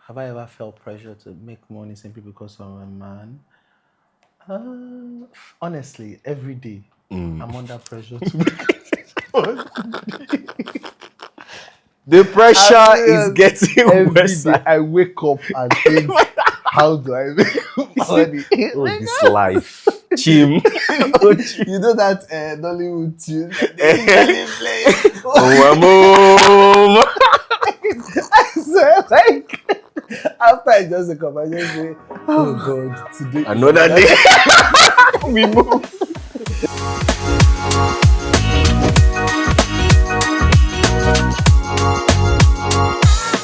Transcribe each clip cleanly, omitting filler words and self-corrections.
have I ever felt pressure to make money simply because I'm a man? Honestly, every day I'm under pressure to make money. The pressure is Serious. getting Every worse. day I wake up and think, how do I make money? Oh, this life. Chim. Oh, Chim. You know that Nollywood tune that they usually play? Oh, So like after I just wake up, I just say, oh God, today another is day. We move.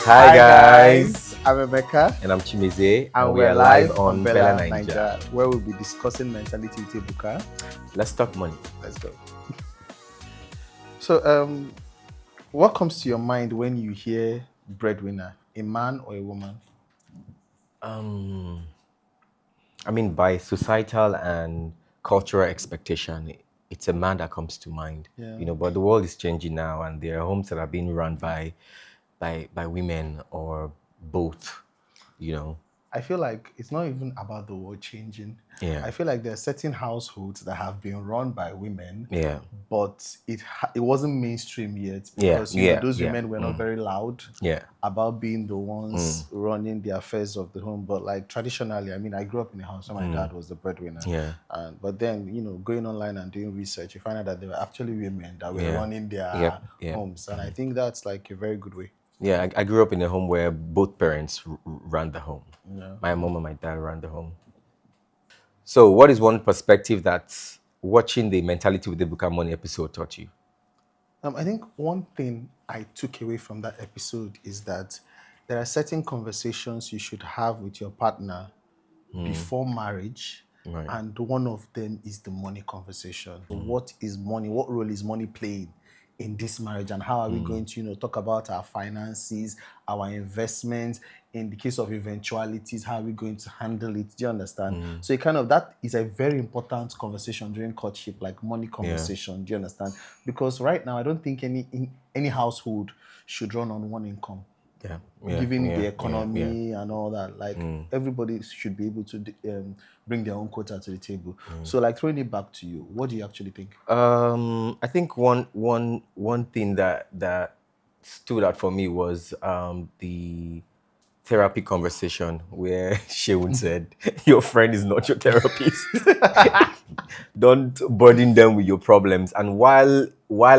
Hi guys. I'm Emeka, And I'm Chimezie, and we are live on Bella Nigeria. where we'll be discussing mentality with Ebuka. Let's talk money. Let's go. So, what comes to your mind when you hear breadwinner? A man or a woman? I mean, by societal and cultural expectation, it's a man that comes to mind. Yeah. You know, but the world is changing now, and there are homes that are being run by women or both. You know. I feel like it's not even about the world changing. Yeah. I feel like there are certain households that have been run by women, Yeah. but it wasn't mainstream yet Yeah, because you know, those yeah. women were not very loud Yeah. about being the ones running the affairs of the home. But like traditionally, I mean, I grew up in a house where my dad was the breadwinner. Yeah. But then, you know, going online and doing research, you find out that there were actually women that were Yeah. running their Yeah. homes. And I think that's like a very good way. Yeah, I grew up in a home where both parents ran the home. Yeah. My mom and my dad ran the home. So, what is one perspective that watching the Mentality with Ebuka Money episode taught you? I think one thing I took away from that episode is that there are certain conversations you should have with your partner before marriage. Right. And one of them is the money conversation. What is money? What role is money playing in this marriage? And how are we going to, you know, talk about our finances, our investments? In the case of eventualities, how are we going to handle it? Do you understand? So that is a very important conversation during courtship, like money conversation. Do you understand? Because right now, I don't think any household should run on one income. Given the economy and all that, like everybody should be able to bring their own quota to the table. So, like throwing it back to you, what do you actually think? I think one thing that stood out for me was the therapy conversation where Seun said, "Your friend is not your therapist. Don't burden them with your problems." And while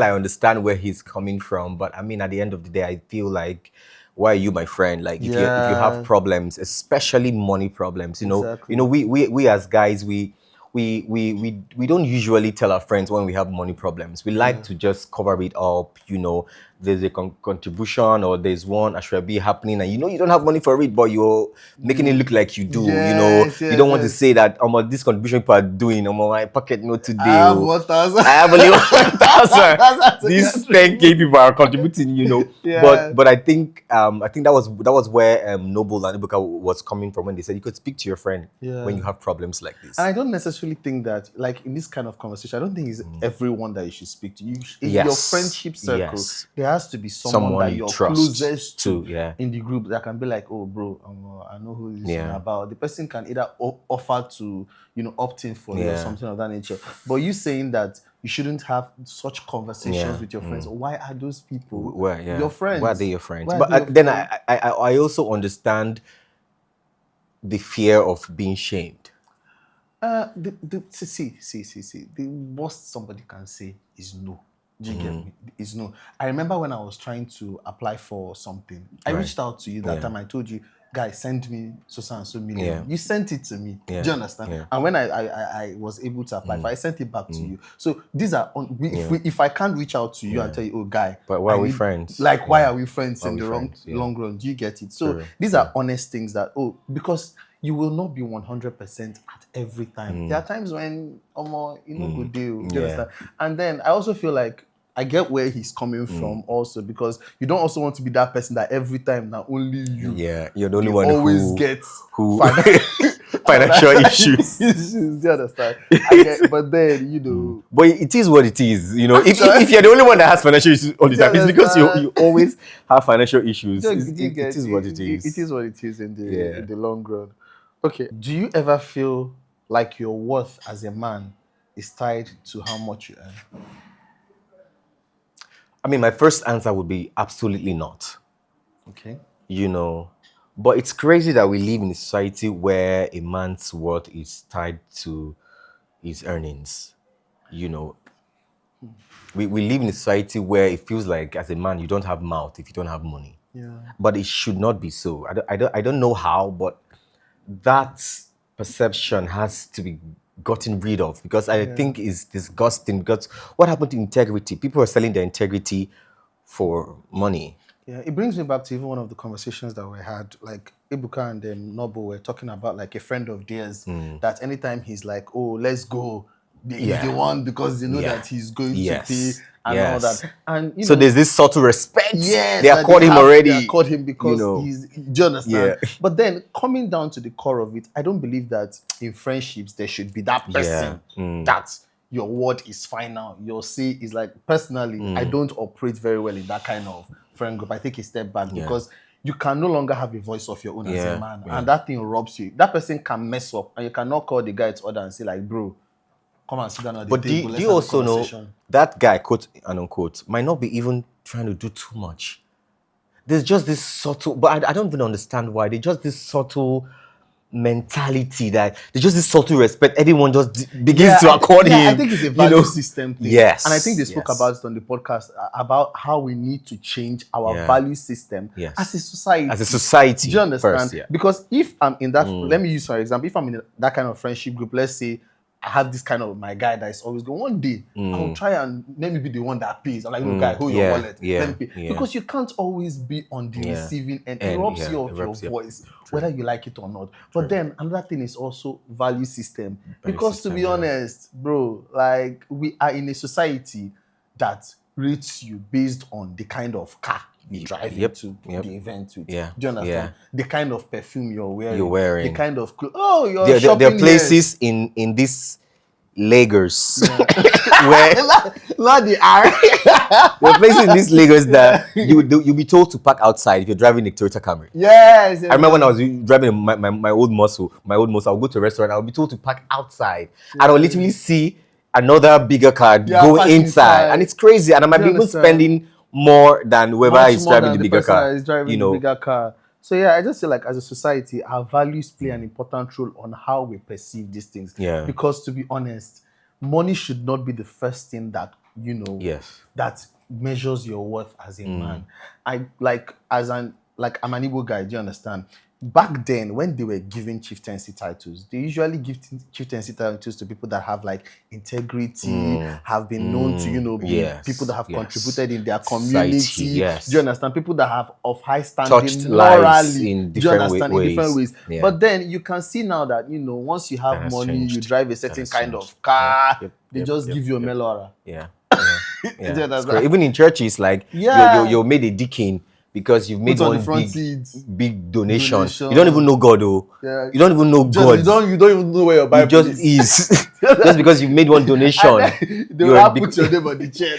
I understand where he's coming from, but I mean, at the end of the day, I feel like, why are you my friend? Like, if you have problems, especially money problems, Exactly. we as guys, we don't usually tell our friends when we have money problems. We like to just cover it up. You know, there's a contribution or there's one Ashrabi happening, and you know you don't have money for it, but you're making it look like you do. You don't want to say that this contribution people are doing. My pocket note today. I have 1,000. I have only 1,000. These 10K people are contributing. But I think that was where Noble and Igwe was coming from when they said you could speak to your friend when you have problems like this. And I don't necessarily think that, like in this kind of conversation, I don't think it's everyone that you should speak to. In your friendship circle, there has to be someone that you're closest to in the group that can be like, oh, bro, I know who this is about. The person can either offer to, opt in for you or something of that nature. But you saying that you shouldn't have such conversations with your friends. Why are those people your friends? Why are they your friends? But then I also understand the fear of being shamed. See. The worst somebody can say is no. Do you get me? Is no. I remember when I was trying to apply for something. I reached out to you that time. I told you, guys, send me so and so million. You sent it to me. Do you understand? And when I was able to apply for, I sent it back to you. So these are if I can't reach out to you and tell you, oh, guy, but why are we friends? Like, why are we friends in the long run? Do you get it? So these are honest things that because you will not be 100% at every time. There are times when good deal. Do you understand? And then I also feel like I get where he's coming from also, because you don't also want to be that person that every time now only you. Yeah, you're the only one always who gets who financial issues. Do you understand? I get, but then, you know. But it is what it is. You know, if you're the only one that has financial issues all the time, it's because you always have financial issues. It is what it is. It is what it is in the long run. Okay. Do you ever feel like your worth as a man is tied to how much you earn? I mean, my first answer would be absolutely not. Okay. You know, but it's crazy that we live in a society where a man's worth is tied to his earnings. You know, we live in a society where it feels like as a man, you don't have mouth if you don't have money. Yeah. But it should not be so. I don't know how, but that perception has to be gotten rid of because I think it's disgusting. Because what happened to integrity? People are selling their integrity for money. Yeah, it brings me back to even one of the conversations that we had. Like Ebuka and Noble were talking about like a friend of theirs that anytime he's like, "Oh, let's go," he's the one because they know that he's going to pay and all that. And you know, so there's this subtle respect. Yes, they accord him already. They accord him because he's. Do you understand? Yeah. But then coming down to the core of it, I don't believe that in friendships there should be that person that your word is final. Your say is like personally, I don't operate very well in that kind of friend group. I take a step back because you can no longer have a voice of your own as a man, and that thing robs you. That person can mess up, and you cannot call the guy to order and say like, "Bro, come and sit down at the table." But do you also know that guy, quote and unquote, might not be even trying to do too much. There's just this subtle, but I don't even understand why. There's just this subtle mentality that there's just this subtle respect. Everyone just begins to accord him. I think it's a value system thing. Yes. And I think they spoke about it on the podcast about how we need to change our value system as a society. As a society. Do you understand? First, because if I'm in that, let me use for example, if I'm in that kind of friendship group, let's say I have this kind of my guy that is always going, one day I'll try and let me be the one that pays. I'm like, no, guy, hold your wallet. Let me pay. Because you can't always be on the receiving end. It robs you of your voice, whether you like it or not. But then another thing is also value system. Because to be honest, bro, like we are in a society that rates you based on the kind of car you drive into the event with. Do you understand? The kind of perfume you're wearing. The kind of clothes. Oh, you're shopping there are places in this Lagos where not the R. there are places in this Lagos that you'll be told to park outside if you're driving a Toyota Camry. Yes. I remember when I was driving my old muscle, I'll go to a restaurant, I'll be told to park outside. And I'll literally see another bigger car go inside. And it's crazy. And I might be even spending more than whoever is driving the bigger car. The bigger car. So yeah, I just feel like as a society, our values play an important role on how we perceive these things. Because to be honest, money should not be the first thing that that measures your worth as a man. I'm an Igbo guy. Do you understand? Back then, when they were giving chieftaincy titles, they usually give chieftaincy titles to people that have like integrity, have been known to, be people that have contributed in their community. Do you understand? People that have of high standing touched morally. Lives in different ways. In different ways. But then you can see now that, once you have money, you drive a certain kind of car, they just give you a melora. Even in churches, like you're made a deacon because you've made one big donation. You don't even know God, though. You don't even know God. You don't even know where your Bible is. Just because you've made one donation. They will put your name on the chair.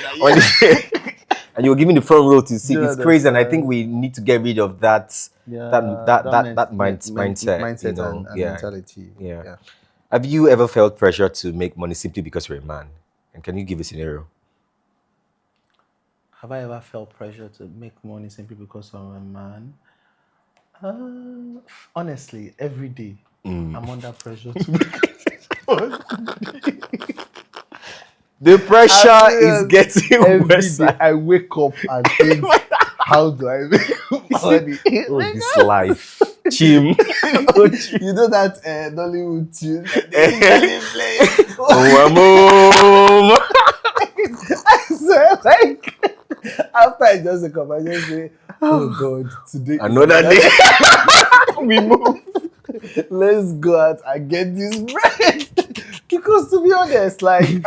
And you're given the front row to see. It's crazy, and I think we need to get rid of that mindset and mentality. Have you ever felt pressure to make money simply because you're a man? And can you give a scenario? Have I ever felt pressure to make money simply because I'm a man? Honestly, every day I'm under pressure to make money. The pressure is getting worse. Every day I wake up and think, how do I make money? This life. Chim. You know that Nollywood tune that they play? So like after I just wake up, I just say, oh God, today another day. We move. Let's go out and get this bread. Because to be honest, like,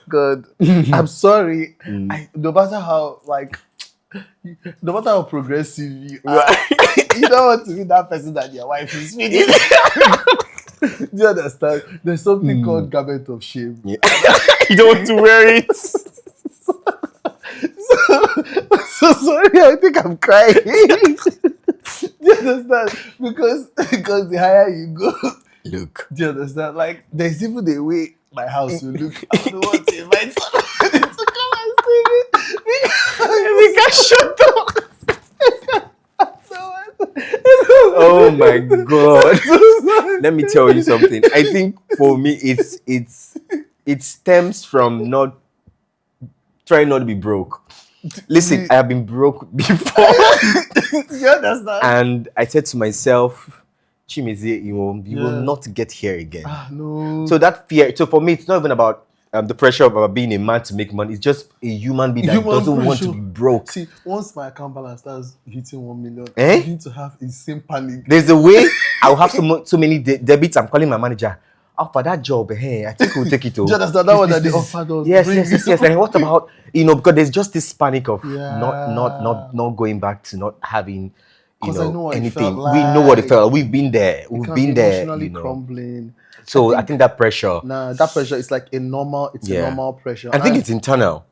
God, I'm sorry. No matter how progressive you are, you don't want to be that person that your wife is feeding. Do you understand? There's something called garment of shame. Yeah. You don't want to wear it. So sorry, I think I'm crying. Do you understand? Because the higher you go, Look. do you understand? Like, there's even the way my house will look. I don't want to invite somebody to come and see me. Emeka, shut up. Oh my God. Let me tell you something. I think for me, it stems from not trying not to be broke. Listen, I have been broke before. You understand? And I said to myself, Chimezie Imo, you will not get here again. No. So that fear, so for me, it's not even about the pressure of being a man to make money. It's just a human being that doesn't want to be broke. See, once my account balance starts hitting 1 million, I begin to have insane panic. There's a way I'll have so many debits. I'm calling my manager. Oh, for that job, hey, I think we'll take it. Do you understand that one that they offered us? Yes. And what about, because there's just this panic of not going back to not having, anything. Like. We know what it felt like. We've been there. We've been there. Emotionally crumbling. So I think that pressure. That pressure is like a normal pressure. I think it's internal.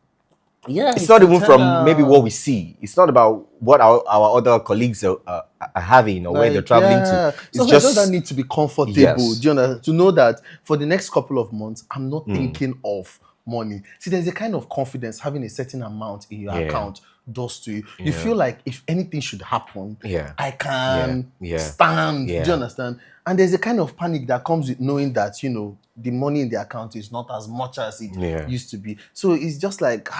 Yeah, it's not even from maybe what we see. It's not about what our other colleagues are having or where they're traveling to. It's just that need to be comfortable. Do you understand? To know that for the next couple of months, I'm not thinking of money. See, there's a kind of confidence having a certain amount in your account does to you. You feel like if anything should happen, I can stand. Do you understand? And there's a kind of panic that comes with knowing that, the money in the account is not as much as it used to be. So it's just like,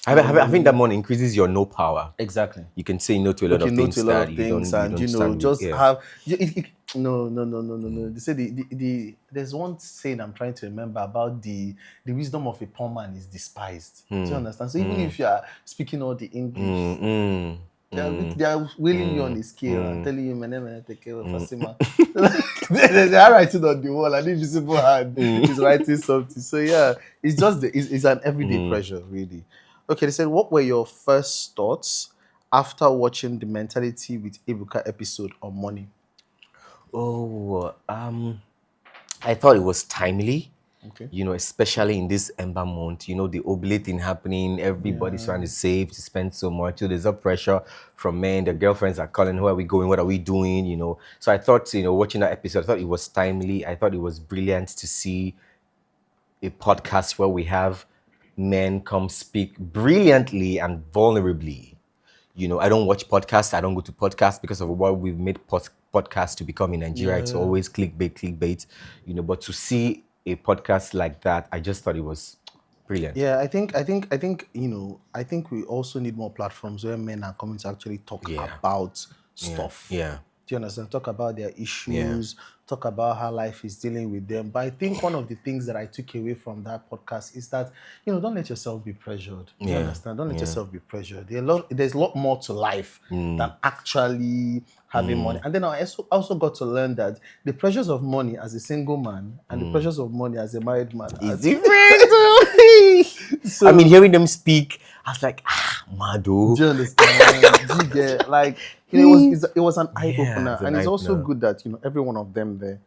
I think that money increases your no power. Exactly. You can say no to a lot of things that you don't just have. No. They say there's one saying I'm trying to remember about the wisdom of a poor man is despised. Do you understand? So even if you are speaking all the English, they are wheeling you on the scale and telling you, "Man, take care of Fasima." They are writing on the wall, and invisible hand is writing something. So it's just it's an everyday pressure, really. Okay, they said, what were your first thoughts after watching the MENtality with Ebuka episode on money? Oh, I thought it was timely. Okay. Especially in this Ember month, the oblate thing happening, everybody's trying to save, to spend so much. So there's a pressure from men, their girlfriends are calling, where are we going, what are we doing, So I thought, watching that episode, I thought it was timely. I thought it was brilliant to see a podcast where we have men come speak brilliantly and vulnerably. I don't watch podcasts. I don't go to podcasts because of what we've made podcasts to become in Nigeria. It's always clickbait. But to see a podcast like that, I just thought it was brilliant. Yeah, I think we also need more platforms where men are coming to actually talk about stuff. Yeah. Do you understand? Talk about their issues, talk about how life is dealing with them. But I think one of the things that I took away from that podcast is that, don't let yourself be pressured. Do you understand? Don't let yourself be pressured. There's a lot more to life than actually having money. And then I also got to learn that the pressures of money as a single man and the pressures of money as a married man is different. So, I mean, hearing them speak, I was like, Mado. Do you understand? Do you get, like, it was an eye opener, and it's also good that every one of them there,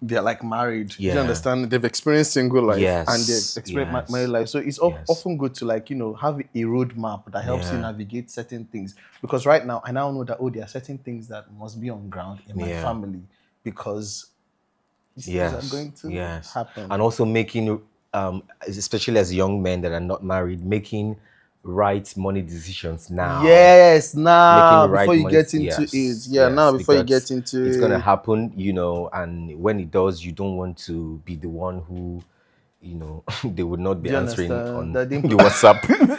they're like married. Do you understand? They've experienced single life and they've experienced married life. So it's often good to have a roadmap that helps you navigate certain things. Because right now, I now know that there are certain things that must be on ground in my family because these things are going to happen. And also making, especially as young men that are not married, making right money decisions now. Yes, now before you get into it. Now before you get into it's gonna happen, and when it does, you don't want to be the one who, they would not be answering on the WhatsApp group.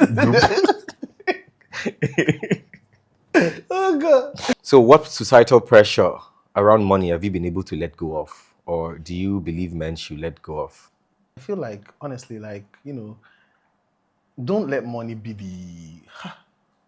Oh God. So what societal pressure around money have you been able to let go of? Or do you believe men should let go of? I feel like, honestly, don't let money be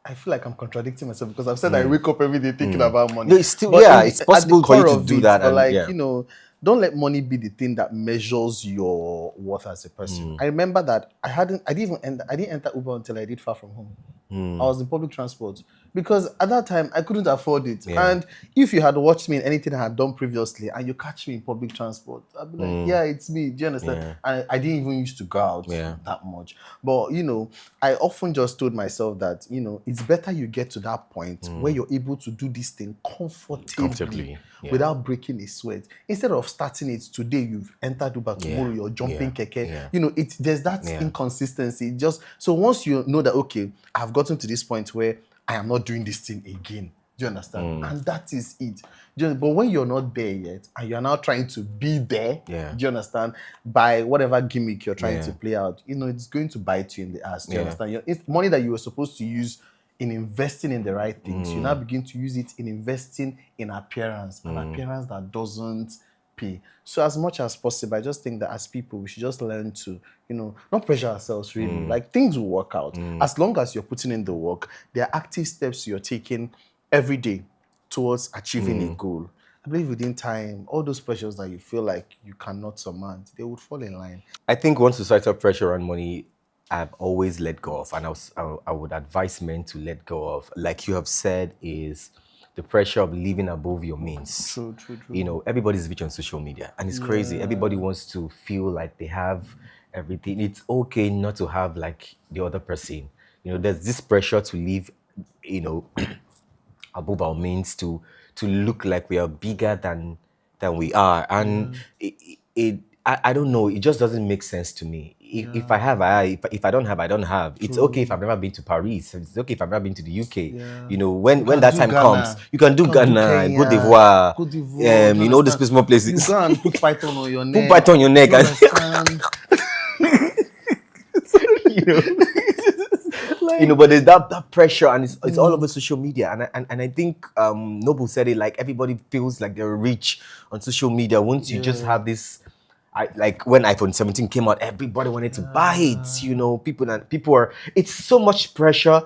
I feel like I'm contradicting myself because I've said I wake up every day thinking about money. No, it's still, it's possible for you to do that. But don't let money be the thing that measures your worth as a person. I remember that I didn't enter Uber until I did Far From Home. I was in public transport. because at that time I couldn't afford it. Yeah. And if you had watched me in anything I had done previously and you catch me in public transport, I'd be like, yeah, it's me. Do you understand? Yeah. And I didn't even used to go out that much. But, you know, I often just told myself that, you know, it's better you get to that point where you're able to do this thing comfortably. Without breaking a sweat. Instead of starting it today, you've entered Uber, tomorrow you're jumping keke. You know, there's that inconsistency. Just so once you know that, okay, I've gotten to this point where I am not doing this thing again. Do you understand? And that is it. But when you're not there yet, and you're now trying to be there, do you understand? By whatever gimmick you're trying to play out, you know, it's going to bite you in the ass. Do you understand? It's money that you were supposed to use in investing in the right things. You now begin to use it in investing in appearance, an appearance that doesn't pay. So as much as possible, I just think that as people, we should just learn to, you know, not pressure ourselves really. Like things will work out. As long as you're putting in the work, there are active steps you're taking every day towards achieving a goal. I believe within time, all those pressures that you feel like you cannot surmount, they would fall in line. I think one societal pressure on money I've always let go of, and I would advise men to let go of, like you have said, is the pressure of living above your means. True. You know, everybody's rich on social media, and it's crazy. Everybody wants to feel like they have everything. It's okay not to have like the other person. You know, there's this pressure to live, you know, above our means, to look like we are bigger than we are, and I don't know. It just doesn't make sense to me. If I have, if I don't have, I don't have. It's okay if I've never been to Paris. It's okay if I've never been to the UK. You know, when that time comes, you can do Ghana, Cote d'Ivoire, you know, these small places. You go and put python on your neck. Put python on your neck. You know. You know, but there's that pressure, and it's all over social media, and I think Noble said it, like everybody feels like they're rich on social media. Once you just have this, like when iPhone 17 came out, everybody wanted to buy it. You know, people are. It's so much pressure.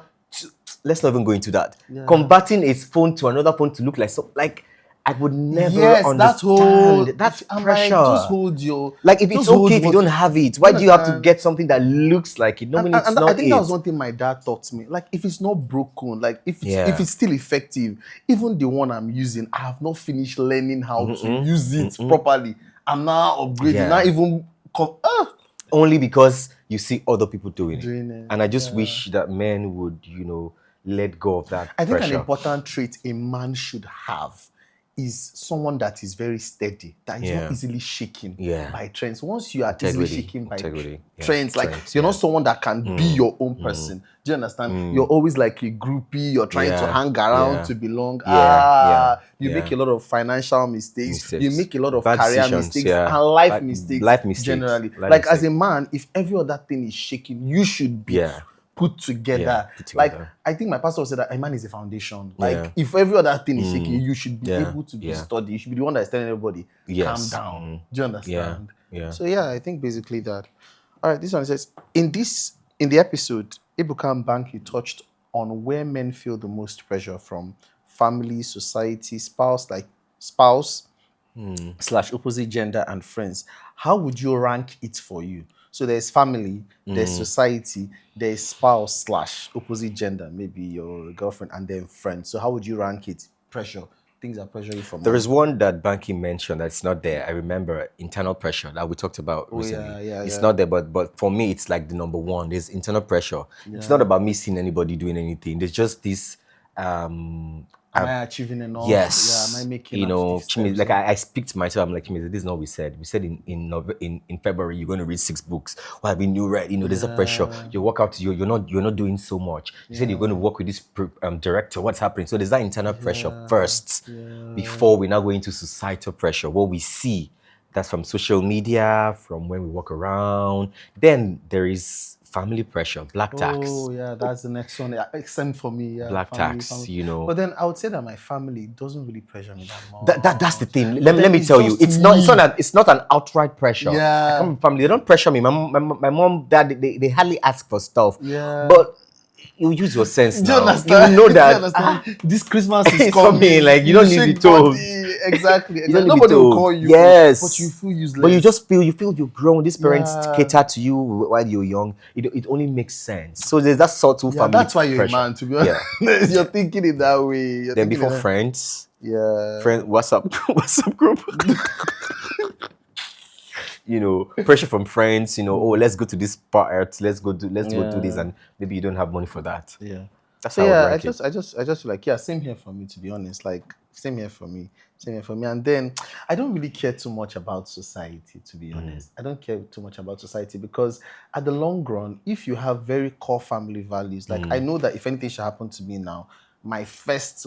Let's not even go into that. Converting a phone to another phone to look like I would never understand that pressure. Like, just hold your... Like, if it's okay if you don't have it, why do you have to get something that looks like it? And I think that was one thing my dad taught me. Like, if it's not broken, like, if it's still effective, even the one I'm using, I have not finished learning how to use it properly. I'm now upgrading, not even... Only because you see other people doing it. And I just wish that men would, you know, let go of that pressure. I think an important trait a man should have is someone that is very steady, that is not easily shaken by trends. Once you are easily shaken by trends, like you're not someone that can be your own person. Do you understand? You're always like a groupie, you're trying to hang around to belong. You make a lot of financial mistakes. You make a lot of career mistakes and life mistakes. Generally. Like as a man, if every other thing is shaking, you should be put together. Like, I think my pastor said that a man is a foundation. Like, if every other thing is shaking, you should be able to be studied. You should be the one that's telling everybody, calm down. Do you understand? So, I think basically that. All right, this one says, in the episode, Ebuka and Banky touched on where men feel the most pressure from: family, society, spouse / opposite gender, and friends. How would you rank it for you? So there's family, there's society, there's spouse / opposite gender, maybe your girlfriend, and then friends. So how would you rank it? Pressure. Things that pressure you from. There is one that Banky mentioned that's not there. I remember internal pressure that we talked about recently. It's not there, but for me, it's like the number one. There's internal pressure. It's not about me seeing anybody doing anything. There's just this am I achieving enough? Yes. Am I making, you know, Chimezie, like I speak to myself, I'm like, Chimezie, this is not what we said. We said in February you're going to read 6 books. Well, I've been new read. You know, there's a pressure. You walk out, you're not doing so much. You said you're going to work with this director. What's happening? So there's that internal pressure first, before we now go into societal pressure. What we see, that's from social media, from when we walk around. Then there is family pressure, black tax. Oh, yeah, that's the next one. Except for me, black tax, you know. But then I would say that my family doesn't really pressure me that much. That's the thing. Let me tell you, it's not an outright pressure. I come from family, they don't pressure me. My mom, dad, they hardly ask for stuff. But you use your sense now. You know that this Christmas is coming. Like, you don't need to be told. exactly. You don't need to be Nobody will told. call you. Yes. But you feel useless. But you just feel you've grown. These parents Yeah. cater to you while you're young. It only makes sense. So there's that subtle Yeah, family that's why you're pressure. a man, to be honest. Yeah. You're thinking it that way. You're Then thinking before it that- friends, Yeah. WhatsApp group. You know, pressure from friends. You know, oh, let's go to this part. Let's go do this, and maybe you don't have money for that. Yeah. That's So how I would yeah, rank it. I just feel like, yeah, same here for me, to be honest. Like, same here for me. Same here for me. And then I don't really care too much about society, to be honest. I don't care too much about society because at the long run, if you have very core family values, like I know that if anything should happen to me now, my first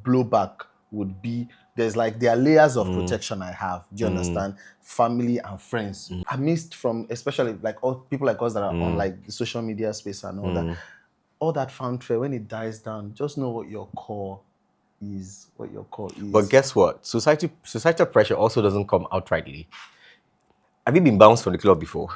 blowback would be there are layers of protection I have. Do you understand? Family and friends. Amidst from especially like all people like us that are on like the social media space and all that. All that fanfare, when it dies down, just know what your core is. But guess what? Societal pressure also doesn't come outrightly. Have you been bounced from the club before?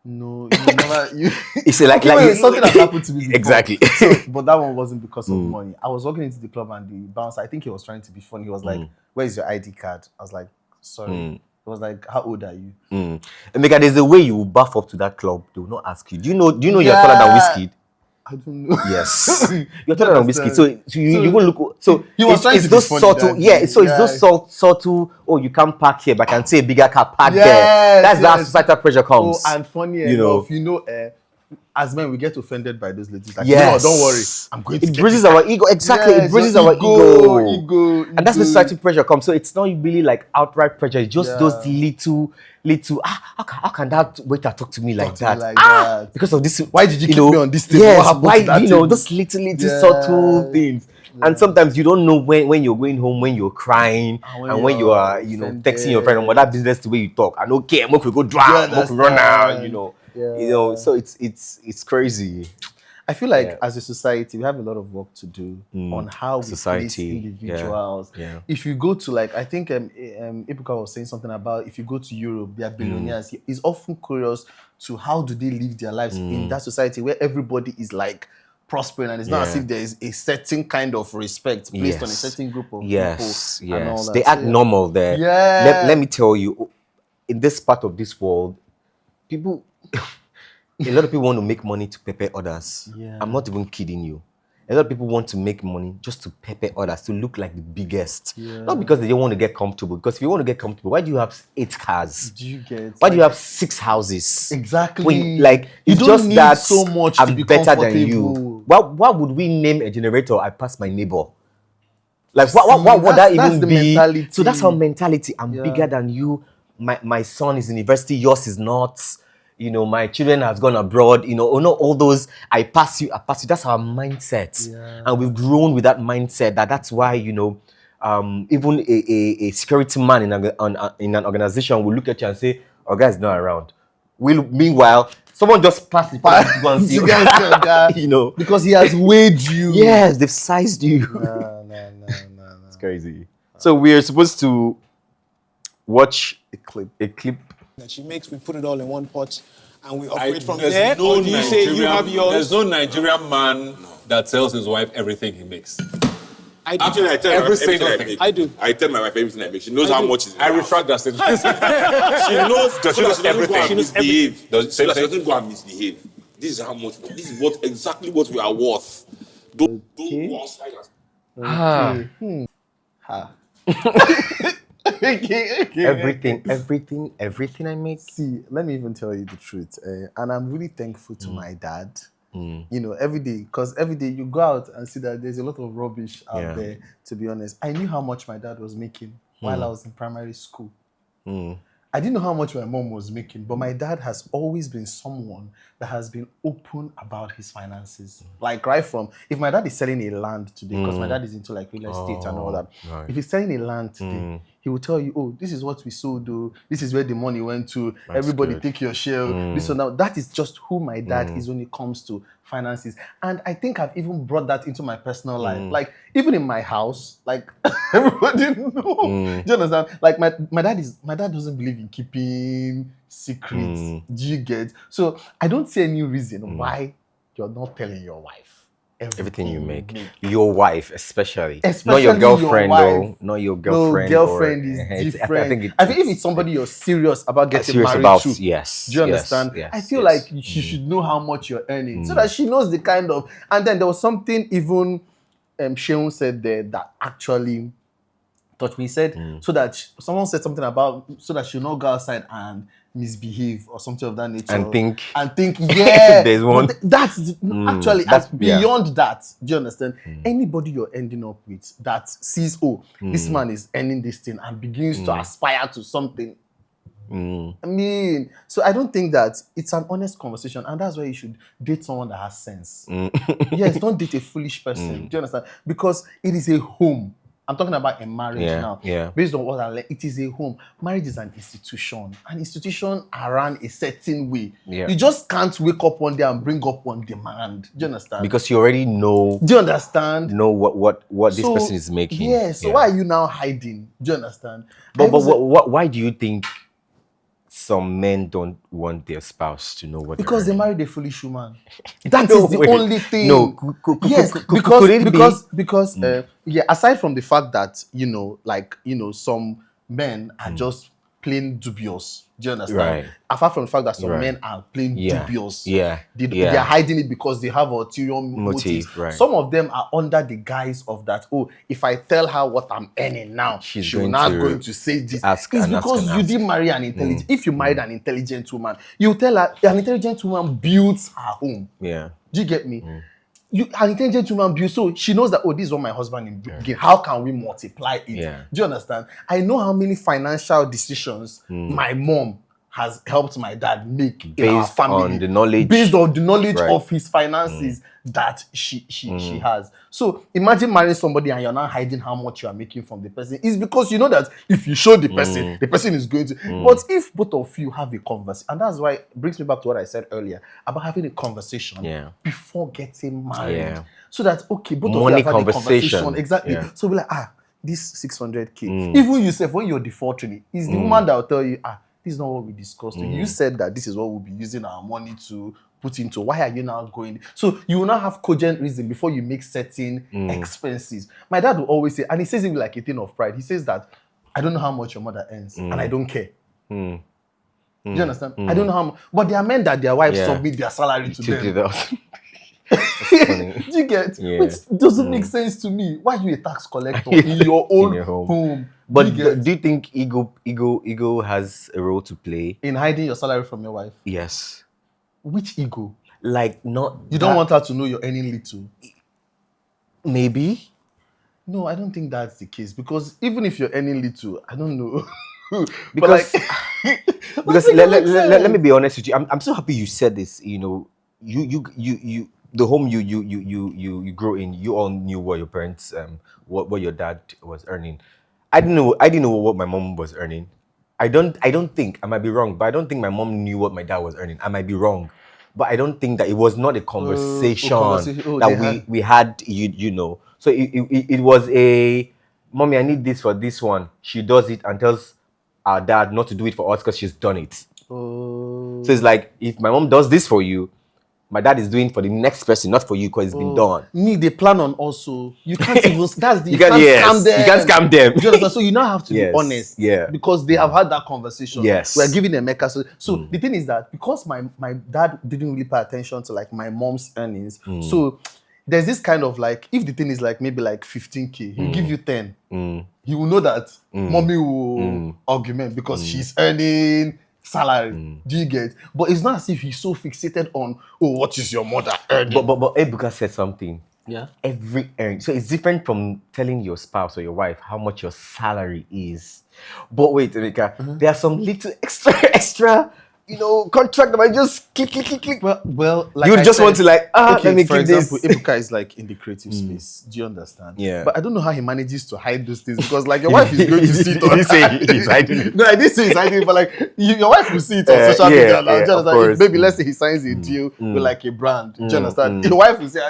No, you never. It's like something that happened to me before. Exactly. So, but that one wasn't because of money. I was walking into the club and the bouncer, I think he was trying to be funny. He was like, "Where's your ID card?" I was like, "Sorry." He was like, "How old are you?" Emeka, there's a way you will buff up to that club. They will not ask you. Do you know you're taller than Whiskey? I don't know. Yes. You're taller than Whiskey. So you won't look. So he was trying to be those funny subtle. that Yeah. day. So it's those subtle. Oh, you can't park here, but I can see a bigger car park there. That's how societal pressure comes. Oh, and funny enough, as men, we get offended by those ladies. Like, yes. No, don't worry. I'm going to It bruises our ego. Exactly. Yes, it bruises your our ego. And that's where ego. societal pressure comes. So it's not really like outright pressure. It's just those little. How can that waiter talk to me like that? Because of this. Why did you keep me on this table? Yes. What happened Why? to that Those little subtle things. Yeah. And sometimes you don't know when you're going home, when you're crying, and when you are, texting your friend on that business the way you talk. And okay, I'm going to go drown, I'm going to run out, So it's crazy. I feel like as a society, we have a lot of work to do on how we place individuals. Yeah. If you go to I think Ebuka was saying something about if you go to Europe, they are billionaires. He's often curious to how do they live their lives in that society where everybody is like prospering, and it's not as if there is a certain kind of respect placed on a certain group of people. And all that. They act normal there. Yeah. Let me tell you, in this part of this world, people, a lot of people want to make money to pepper others. Yeah. I'm not even kidding you. A lot of people want to make money just to pepper others, to look like the biggest. Yeah. Not because they don't want to get comfortable. Because if you want to get comfortable, why do you have 8 cars? Why do you have 6 houses? Exactly. When, you don't just need that so much I'm to be better than you. Why would we name a generator I pass my neighbor? What would that even be? Mentality. So that's our mentality. I'm bigger than you. My son is in university, yours is not. My children has gone abroad, all those, I pass you. That's our mindset. Yeah. And we've grown with that mindset that's why, even a security man in an organization will look at you and say, "Oh, guy's not around." Meanwhile, someone just passed the person because he has weighed you. Yes, they've sized you. No. It's crazy. So we're supposed to watch a clip that she makes. We put it all in one pot and we operate from there. No, you say you have yours. There's no Nigerian man that tells his wife everything he makes. I do. Actually, I tell every my single wife thing. I do. I tell my wife everything I make. She knows how much is. I retract that statement. She knows. Does she knows everything? She knows misbehave. She doesn't go and misbehave. This is how much. This is exactly what we are worth. Don't go outside. Everything I make. See, let me even tell you the truth, and I'm really thankful to my dad. Every day, because every day you go out and see that there's a lot of rubbish out there. To be honest, I knew how much my dad was making while I was in primary school. I didn't know how much my mom was making, but my dad has always been someone that has been open about his finances. Like right from, if my dad is selling a land today, because my dad is into like real estate and all that. Right. If he's selling a land today, he will tell you, "Oh, this is what we sold, though. This is where the money went to. That's everybody good. Take your share." This or that. That is just who my dad is when it comes to finances. And I think I've even brought that into my personal life. Like, even in my house, like everybody knows. Do you understand? Like my dad doesn't believe in keeping secrets. Do you get? So I don't see any reason why you're not telling your wife. Everything you make. Your wife, especially not Especially your girlfriend, your though. wife. Not your No, girlfriend. girlfriend is I different. think I think if it's somebody you're serious about getting serious married about. to, Yes. do you understand? Yes. I feel yes. like she should know how much you're earning so that she knows the kind of. And then there was something even Seun said there that actually touched me. He said so that someone said something about so that she'll not go outside and misbehave or something of that nature And think yeah there's one. that's actually that's- and beyond that, do you understand? Anybody you're ending up with that sees this man is earning this thing and begins to aspire to something. I mean, so I don't think that it's an honest conversation, and that's why you should date someone that has sense. Yes, don't date a foolish person. Do you understand? Because it is a home. I'm talking about a marriage now. Yeah. Based on what I learned, it is a home. Marriage is an institution. An institution around a certain way. Yeah. You just can't wake up one day and bring up one demand. Do you understand? Because you already know. Do you understand? Know what this person is making. Yeah. So why are you now hiding? Do you understand? But why do you think some men don't want their spouse to know what? Because they're they married a foolish woman. That is the only thing. No, yes, because aside from the fact that some men are just plain dubious. Do you understand? Right. Apart from the fact that some men are plain dubious. They are hiding it because they have ulterior motives. Right. Some of them are under the guise of that. Oh, if I tell her what I'm earning now, she's not going to say this. It's because you didn't marry an intelligent. If you married an intelligent woman, you tell her an intelligent woman builds her home. Yeah. Do you get me? An intelligent woman builds, so she knows that this is what my husband is getting. How can we multiply it? Yeah. Do you understand? I know how many financial decisions my mom has helped my dad make in our family based on the knowledge of his finances that she has. So imagine marrying somebody and you're not hiding how much you are making from the person. It's because you know that if you show the person is going to. But if both of you have a conversation, and that's why it brings me back to what I said earlier about having a conversation before getting married. So that both of you have had a conversation. Exactly. So we're like, this 600K. Even yourself, when you're defaulting, it's the woman that will tell you, this is not what we discussed. You said that this is what we'll be using our money to put into. Why are you now going? So you will not have cogent reason before you make certain expenses. My dad will always say, and he says it with like a thing of pride. He says that, I don't know how much your mother earns, and I don't care. Do you understand? I don't know how much. But there are men that their wives submit their salary to them. Do you get? Which doesn't make sense to me. Why are you a tax collector in your own home? But do you think ego has a role to play in hiding your salary from your wife? Yes. Which ego? Like not. You don't want her to know you're earning little. Maybe. No, I don't think that's the case, because even if you're earning little, I don't know. Because let me be honest with you. I'm so happy you said this. You know, you the home you grow in, you all knew what your parents what your dad was earning. I didn't know what my mom was earning. I don't think, I might be wrong, but I don't think my mom knew what my dad was earning. I might be wrong, but I don't think that it was not a conversation that we had. You know, so it was a, mommy, I need this for this one. She does it and tells our dad not to do it for us because she's done it. So it's like, if my mom does this for you, my dad is doing for the next person, not for you, because it's been done. They plan on also. You can't even. That's the. You can't scam them. You can't scam them. Do you understand? So you now have to be honest. Yeah. Because they have had that conversation. Yes. We're giving Emeka. So the thing is that because my dad didn't really pay attention to like my mom's earnings, so there's this kind of like, if the thing is like maybe like 15K, he'll give you 10. You will know that mommy will argument because she's earning salary. Do you get? But it's not as if he's so fixated on, what is your mother earning? But Ebuka said something. Yeah. Every earn. So it's different from telling your spouse or your wife how much your salary is. But wait, Emeka, there are some little extra, contract that I just click. Well, like you just want to like, let me for keep example, this. Ebuka is like in the creative space. Do you understand? Yeah. But I don't know how he manages to hide those things, because like your wife is going to see it on. He say he's hiding it. No, I didn't say he's hiding it, but like your wife will see it on social media. Now, do you understand? If maybe let's say he signs a deal with like a brand. Do you understand? Your wife will say,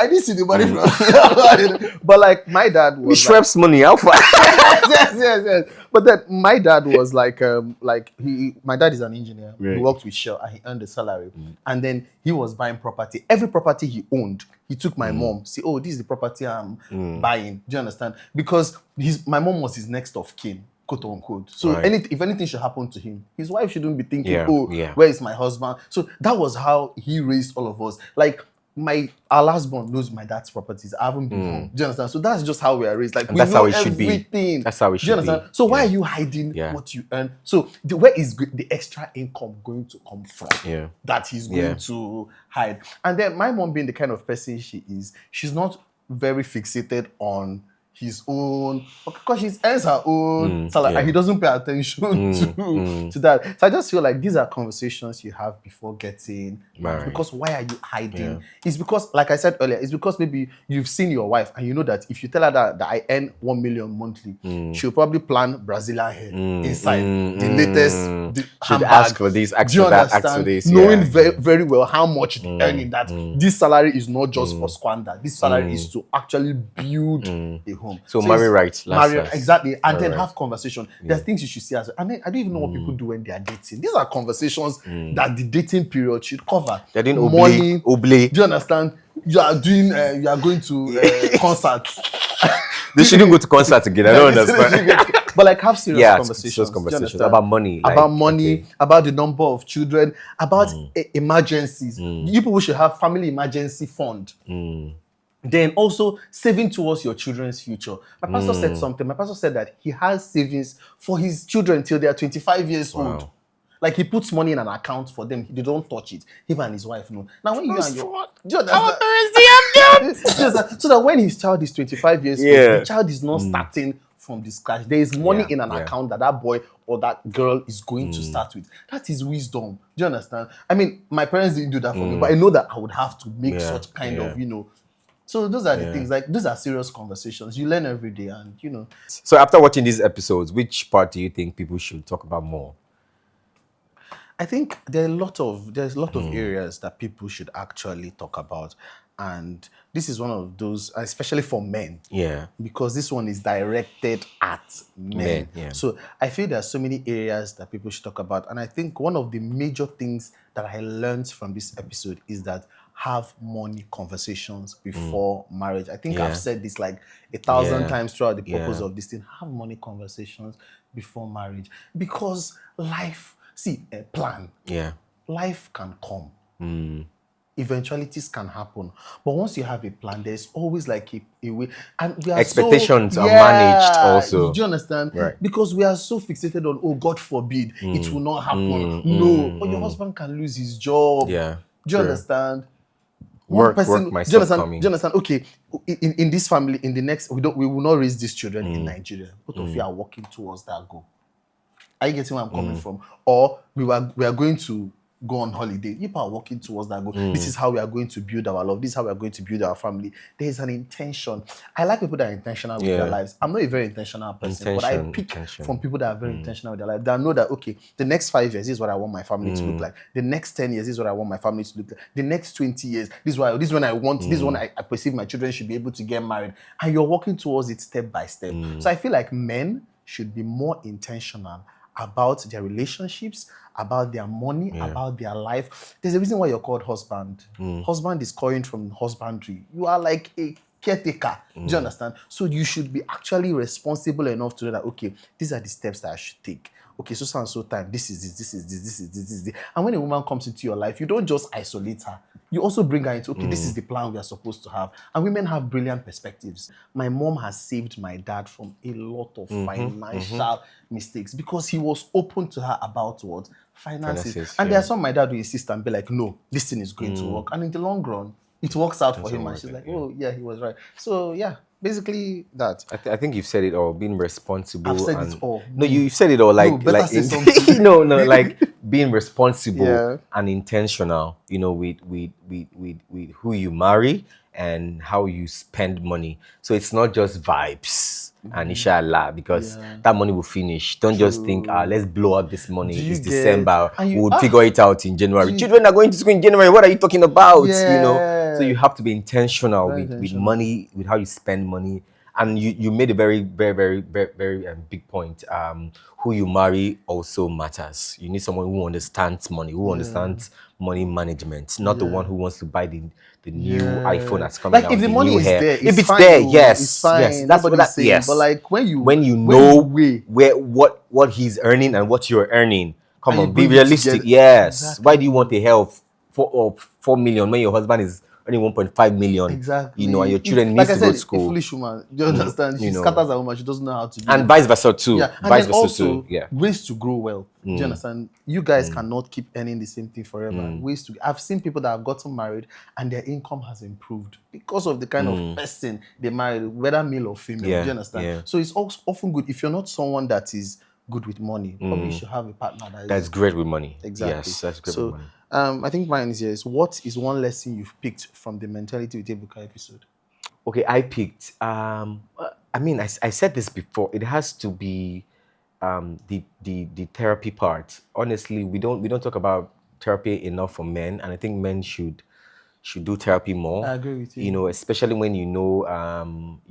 I didn't see the money from. But like my dad was Schweppes money, how far? yes. But then my dad was like my dad is an engineer. He Right. worked with Shell and he earned a salary. And then he was buying property. Every property he owned, he took my mom. See, oh, this is the property I'm buying. Do you understand? Because my mom was his next of kin, quote unquote. So Right. if anything should happen to him, his wife shouldn't be thinking, Yeah. where is my husband? So that was how he raised all of us. Like our last born knows my dad's properties. I haven't been home. Do you understand? So that's just how we are raised. Like And we that's know how it should be. everything. That's how it Do you should be. understand? So why Yeah. are you hiding Yeah. what you earn? So where is the extra income going to come from? Yeah. That he's going to hide. And then my mom, being the kind of person she is, she's not very fixated on his own, because she earns her own salary and he doesn't pay attention to that. So I just feel like these are conversations you have before getting married. Because why are you hiding? Yeah. It's because, like I said earlier, it's because maybe you've seen your wife and you know that if you tell her that I earn 1 million monthly, she'll probably plan Brazilian hair inside the latest Should handbag. ask for this, ask Do you for that, ask understand? for this. Knowing Yeah. very well how much they're earning, that this salary is not just for squander. This salary is to actually build a home. So marry it's- right, marry last. exactly, and Marry then right. have conversation. There's things you should see as well. And then I don't even know what people do when they are dating. These are conversations that the dating period should cover. They're doing Money. oblate. Do you understand? You are doing. You are going to concerts. They shouldn't go to concert again. I don't understand. But like have serious Yeah, conversations. serious Do you conversations understand? about money. About like, money, okay. about the number of children, about emergencies. You people should have family emergency fund. Then also saving towards your children's future. My pastor said something. My pastor said that he has savings for his children till they are 25 years old. Like he puts money in an account for them. They don't touch it. Him and his wife know. Now when you and your do you understand? So that when his child is 25 years old, the child is not starting from the scratch. There is money in an account that boy or that girl is going to start with. That is wisdom. Do you understand? I mean, my parents didn't do that for me, but I know that I would have to make such kind of, So those are the things. Like those are serious conversations. You learn every day, and So after watching these episodes, which part do you think people should talk about more? I think there's a lot of areas that people should actually talk about, and this is one of those, especially for men. Yeah. Because this one is directed at men. So I feel there are so many areas that people should talk about, and I think one of the major things that I learned from this episode is that have money conversations before marriage. I think I've said this like 1,000 times throughout the purpose of this thing. Have money conversations before marriage, because life. See, plan. Yeah. Life can come. Eventualities can happen. But once you have a plan, there's always like a way. And we are Expectations are managed also. Do you understand? Right. Because we are so fixated on, oh, God forbid, it will not happen. No. But your husband can lose his job. Yeah. Do you understand? Work might do you stop understand? coming. Do you understand? Okay, in this family, in the next, we will not raise these children in Nigeria. Both of you are working towards that goal. Are you getting where I'm coming from? Or we are going to go on holiday. People are working towards that goal. This is how we are going to build our love. This is how we are going to build our family. There is an intention. I like people that are intentional with their lives. I'm not a very intentional person, but I pick from people that are very intentional with their life. That know that, okay, the next 5 years, this is what I want my family to look like. The next 10 years, this is what I want my family to look like. The next 20 years, this is when I want, this is when I perceive my children should be able to get married. And you're working towards it step by step. So I feel like men should be more intentional about their relationships, about their money, about their life. There's a reason why you're called husband. Husband is coined from husbandry. You are like a caretaker. Do you understand? So you should be actually responsible enough to know that, okay, these are the steps that I should take. Okay, so and so time, this is this. And when a woman comes into your life, you don't just isolate her. You also bring her into, okay, this is the plan we are supposed to have. And women have brilliant perspectives. My mom has saved my dad from a lot of financial mistakes because he was open to her about what? Finances. And there are some my dad will insist and be like, no, this thing is going to work. And in the long run, it works out for him. And she's like, oh, yeah, he was right. So, yeah. Basically, that. I think you've said it all. Being responsible. I've said it all. No, you've said it all. Like, no, better like say something. no, like being responsible Yeah. and intentional, with who you marry and how you spend money. So it's not just vibes and inshallah, because that money will finish. Don't just think, let's blow out this money. Do you It's get- December. and you- We'll figure it out in January. you- Children are going to school in January. What are you talking about? Yeah. So you have to be intentional Very with intentional. money, with how you spend money. And you made a very, very, very, very, very big point. Who you marry also matters. You need someone who understands money, who understands money management, not the one who wants to buy the new iPhone that's coming out. Like if the money new is hair. there, if it's fine, there, though. yes, It's fine. yes, that's what Nobody's saying. yes. But like when you know weigh, what he's earning and what you're earning. Come and on, you be bring it realistic. together. Yes. Exactly. Why do you want a health for 4 million when your husband is earning 1.5 million? exactly. And your children It's, need to I go said, to school. a foolish woman. Do you understand? She you know. scatters her woman. She doesn't know how to. And vice versa too. Yeah, and vice then versa also too. Yeah. ways to grow wealth. Do you understand? You guys cannot keep earning the same thing forever. Ways to. I've seen people that have gotten married and their income has improved because of the kind of person they married, whether male or female. Yeah, Do you understand? yeah. So it's also often good if you're not someone that is good with money. Probably you should have a partner That's great with money. exactly. Yes, that's great So, with money. I think mine is here. Is what is one lesson you've picked from the Mentality with Ebuka episode? Okay, I picked. I mean, I said this before. It has to be the therapy part. Honestly, we don't talk about therapy enough for men, and I think men should do therapy more. I agree with you. Especially when you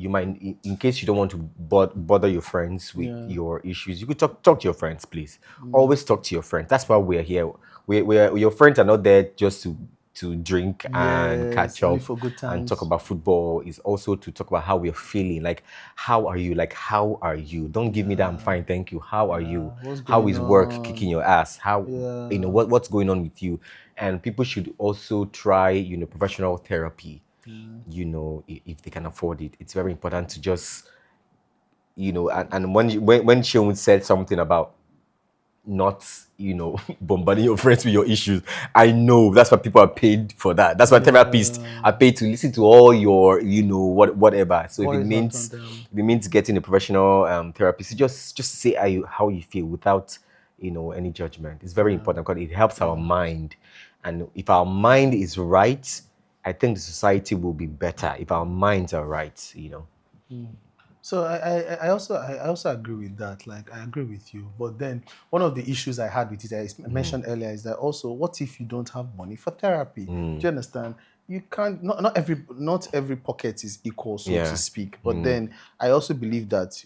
might, in case you don't want to bother your friends with your issues, you could talk to your friends, please. Always talk to your friends. That's why we're here. We're your friends are not there just to drink and catch only up for good and times. talk about football. Is also to talk about how we're feeling. Like, how are you? Don't give me that I'm fine, thank you. How are you? What's How going is work on? kicking your ass? How what's going on with you? And people should also try professional therapy. If they can afford it. It's very important to just and when Seun said something about not bombarding your friends with your issues, I know that's why people are paid for that. That's why therapists are paid to listen to all your whatever. So if it means getting a professional therapist, just say how you feel without any judgment. It's very important because it helps our mind, and if our mind is right, I think the society will be better if our minds are right. So I also agree with that. Like I agree with you. But then one of the issues I had with it, I mentioned earlier, is that also what if you don't have money for therapy? Do you understand? You can't. Not every pocket is equal, so to speak. But then I also believe that's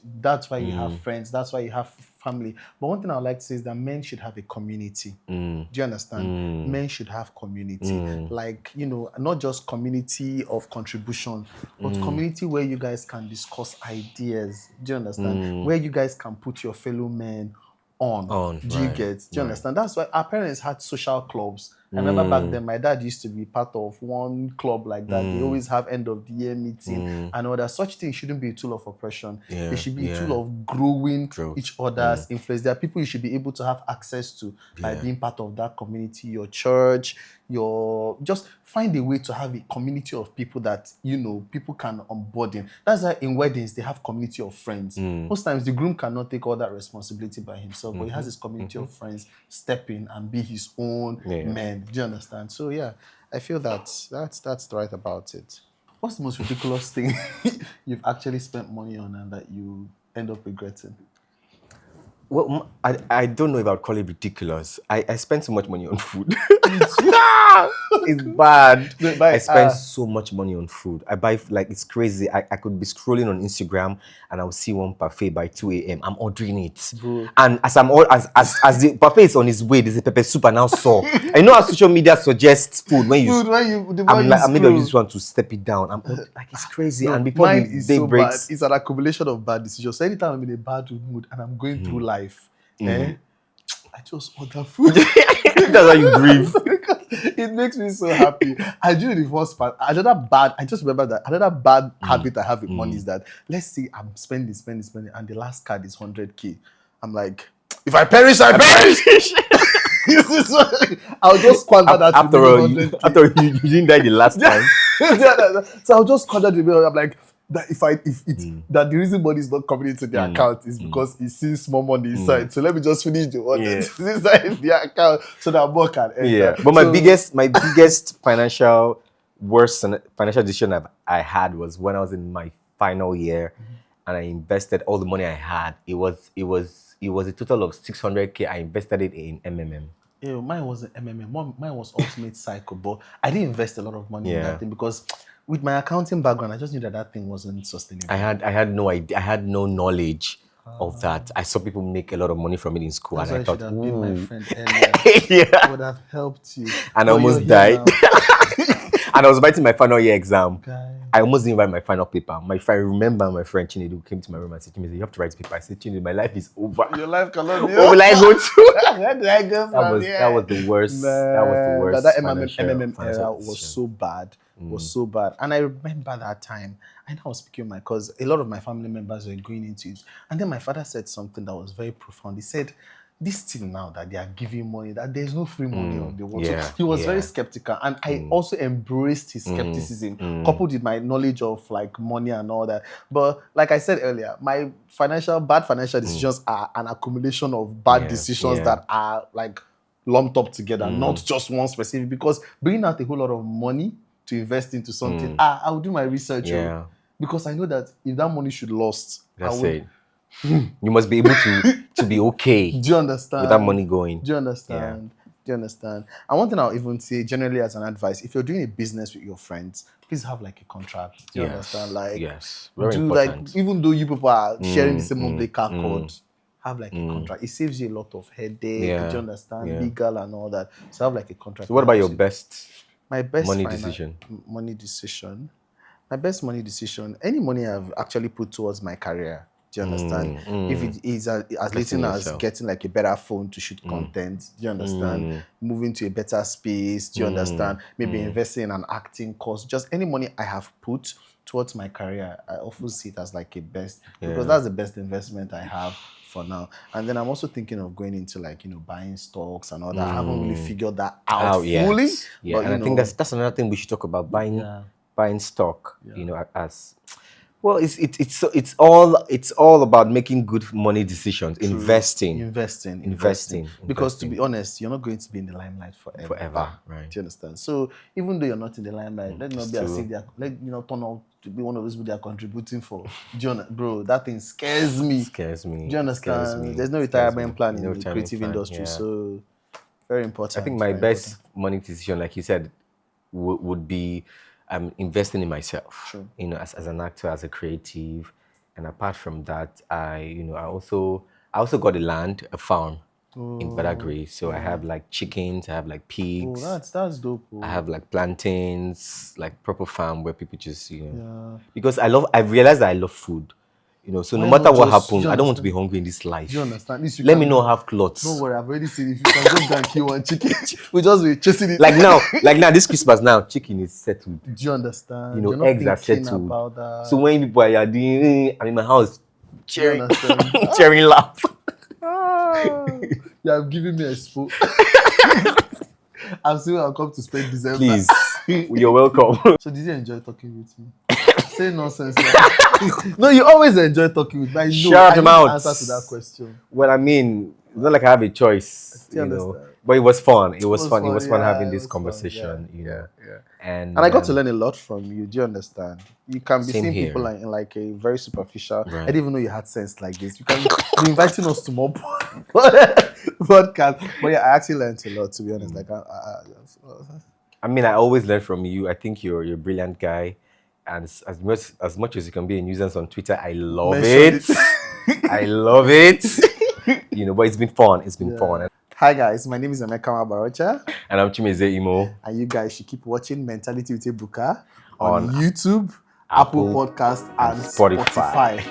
why you have friends. That's why you have family. But one thing I would like to say is that men should have a community. Do you understand? Men should have community. Like, not just community of contribution, but community where you guys can discuss ideas. Do you understand? Where you guys can put your fellow men on. Do you get? Do you understand? That's why our parents had social clubs. I remember back then, my dad used to be part of one club like that. They always have end of the year meeting and all that. Such things shouldn't be a tool of oppression. They should be a tool of growing each other's influence. There are people you should be able to have access to by being part of that community, your church, just find a way to have a community of people that people can onboard in. That's why in weddings they have community of friends. Most times the groom cannot take all that responsibility by himself, but he has his community of friends step in and be his own men. Do you understand? So yeah, I feel that's right about it. What's the most ridiculous thing you've actually spent money on and that you end up regretting? Well, I don't know if I would call it ridiculous. I spend so much money on food. It's bad. I spend so much money on food. I buy, like, it's crazy. I could be scrolling on Instagram and I'll see one parfait by 2 a.m. I'm ordering it. Bro. And as the parfait is on its way, there's a pepper soup and now saw. I know how social media suggests food maybe I just want to step it down. Like, it's crazy. And before mine the is day so breaks, bad. It's an accumulation of bad decisions. So anytime I'm in a bad mood and I'm going through life, I just order food. that's how you grieve. It makes me so happy. I do the first part. I just remember that another bad habit I have with money is that, let's say I'm spending, and the last card is 100K. I'm like, if I perish, I perish. I'll just squander that. After all, you didn't die the last time. So I'll just squander the bill. I'm like, that that the reason money is not coming into the account is because he sees small money inside. So let me just finish the one that's inside the account so that more can enter. Yeah, but my biggest financial decision I had was when I was in my final year, and I invested all the money I had. It was a total of 600K. I invested it in MMM. Yeah, mine wasn't MMM. Mine was Ultimate Cycle, but I didn't invest a lot of money in that thing because with my accounting background, I just knew that thing wasn't sustainable. I had no idea. I had no knowledge of that. I saw people make a lot of money from it in school, That's and I thought, should have been my friend earlier. I would have helped you. And I almost died. And I was writing my final year exam. I almost didn't write my final paper. I remember my friend Chinedu came to my room and said, "Chimezie, you have to write the paper." I said, "Chinedu, my life is over. Your life cannot be over. Where will I go to?" Where do I go from here? That was the worst. That was the worst. That MMM era was so bad. Was so bad. And I remember that time. I was speaking with my cousin. A lot of my family members were going into it. And then my father said something that was very profound. He said, this thing now that they are giving money, that there's no free money on the world. So he was very skeptical. And I also embraced his skepticism, coupled with my knowledge of like money and all that. But like I said earlier, my bad financial decisions are an accumulation of bad decisions that are like lumped up together, not just one specific. Because bringing out a whole lot of money to invest into something, I will do my research. Because I know that if that money should lost, you must be able to be okay. Do you understand? With that money going. Do you understand? Do you understand? And one thing I'll even say generally as an advice, if you're doing a business with your friends, please have like a contract. Do you understand? Like, very important. Like, even though you people are sharing the same umbilical cord, have like a contract. It saves you a lot of headache. Do you understand? Legal and all that. So have like a contract. So what about your best? My best money decision. My best money decision. Any money I've actually put towards my career. Do you understand? If it is as little as getting like a better phone to shoot content, do you understand? Moving to a better space, do you understand? Maybe investing in an acting course. Just any money I have put towards my career, I often see it as like a best because that's the best investment I have for now. And then I'm also thinking of going into like, buying stocks and all that. I haven't really figured that out fully. Yeah, but, and I think that's another thing we should talk about, buying stock, as well. It's all about making good money decisions. True. Investing. Because to be honest, you're not going to be in the limelight forever. Right? Do you understand? So even though you're not in the limelight, let not be as if turn out to be one of those people they are contributing for. Bro, that thing scares me. Do you understand? There's no retirement plan in the creative industry, so very important. I think my best money decision, like you said, would be investing in myself. Sure. As an actor, as a creative, and apart from that, I also got a farm in Badagry. So I have like chickens, I have like pigs. Oh, that's dope. I have like plantains, like proper farm where people just because I realized that I love food. So no matter what happens, I don't want to be hungry in this life. Do you understand? Let me not have clots. Don't worry, I've already seen if you can just go and kill one chicken, we just be chasing it. Like now, this Christmas now, chicken is settled. Do you understand? Eggs are settled. About that. So when people are doing, I'm in my house, cheering laugh. You have given me a spoon. I'm still I'll come to spend December. Please, you're welcome. So did you enjoy talking with me? Say nonsense. No, you always enjoy talking with me. I know. Shout him out. Answer to that question. Well, I mean, it's not like I have a choice, but it was fun. It was fun. It was fun having this conversation, And I got to learn a lot from you. Do you understand? You can be seeing people in like a very superficial. Right. I didn't even know you had sense like this. You can be inviting us to more podcasts. But I actually learned a lot, to be honest. I mean, I always learn from you. I think you're a brilliant guy. And as much as you can be a nuisance on Twitter, I love it. I love it. But it's been fun. It's been fun. Hi guys, my name is Emeka Nwagbaraocha. And I'm Chimezie Imo. And you guys should keep watching MENtality With Ebuka on YouTube, Apple Podcast, and Spotify.